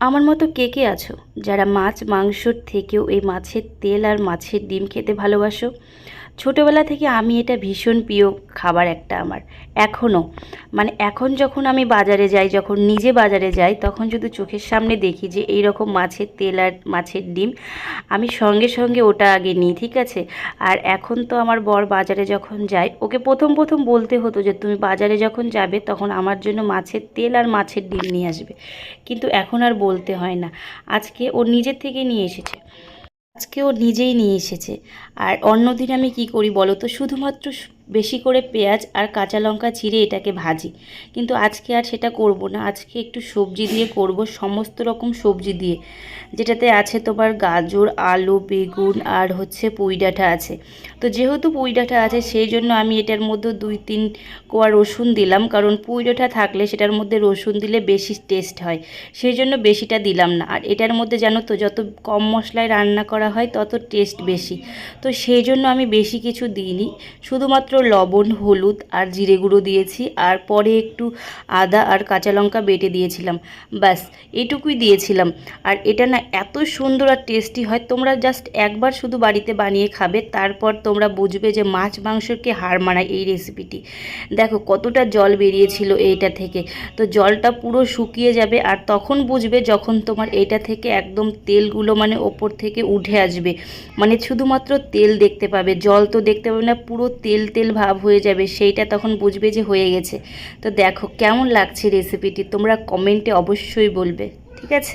আমার মতো কে কে আছো যারা মাছ মাংসর থেকেও এই মাছের তেল আর মাছের ডিম খেতে ভালোবাসো? ছোটোবেলা থেকে আমি এটা ভীষণ প্রিয় খাবার একটা আমার, এখনও। মানে এখন যখন আমি বাজারে যাই, যখন নিজে বাজারে যাই, তখন যদি চোখের সামনে দেখি যে এই রকম মাছের তেল আর মাছের ডিম, আমি সঙ্গে সঙ্গে ওটা আগে নিই, ঠিক আছে? আর এখন তো আমার বর বাজারে যখন যায়, ওকে প্রথম প্রথম বলতে হতো যে তুমি বাজারে যখন যাবে তখন আমার জন্য মাছের তেল আর মাছের ডিম নিয়ে আসবে, কিন্তু এখন আর বলতে হয় না। আজকে ও নিজের থেকে নিয়ে এসেছে, আজকে ও নিজেই নিয়ে এসেছে। আর অন্যদিন আমি কি করি বলো তো, শুধুমাত্র বেশি করে পেঁয়াজ আর কাঁচা লঙ্কা চিড়ে এটাকে ভাজি, কিন্তু আজকে আর সেটা করব না। আজকে একটু সবজি দিয়ে করব, সমস্ত রকম সবজি দিয়ে, যেটাতে আছে তোমার গাজর, আলু, বেগুন আর হচ্ছে পুঁই ডাঁটা আছে। তো যেহেতু পুঁই ডাঁটা আছে সেই জন্য আমি এটার মধ্যে 2-3 কোয়া রসুন দিলাম, কারণ পুঁই ডাঁটা থাকলে সেটার মধ্যে রসুন দিলে বেশি টেস্ট হয়, সেই জন্য বেশিটা দিলাম না। আর এটার মধ্যে জানো তো, যত কম মশলায় রান্না করা হয় তত টেস্ট বেশি, তো সেই জন্য আমি বেশি কিছু দিইনি। শুধুমাত্র লবণ, হলুদ আর জিরে গুঁড়ো দিয়েছি, আর পরে একটু আদা আর কাঁচা লঙ্কা বেটে দিয়েছিলাম, ব্যাস এটুকুই দিয়েছিলাম। আর এটা না এত সুন্দর আর টেস্টি হয়, তোমরা জাস্ট একবার শুধু বাড়িতে বানিয়ে খাবে, তারপর তোমরা বুঝবে যে মাছ মাংসকে হার মানায় এই রেসিপিটি। দেখো কতটা জল বেরিয়েছিল এইটা থেকে, তো জলটা পুরো শুকিয়ে যাবে, আর তখন বুঝবে যখন তোমার এটা থেকে একদম তেলগুলো মানে ওপর থেকে উঠে আসবে, মানে শুধুমাত্র তেল দেখতে পাবে, জল তো দেখতে পাবে না, পুরো তেল তেল ভাব হয়ে যাবে, সেইটা তখন বুঝবে যে হয়ে গেছে। তো দেখো কেমন লাগছে রেসিপিটি, তোমরা কমেন্টে অবশ্যই বলবে, ঠিক আছে?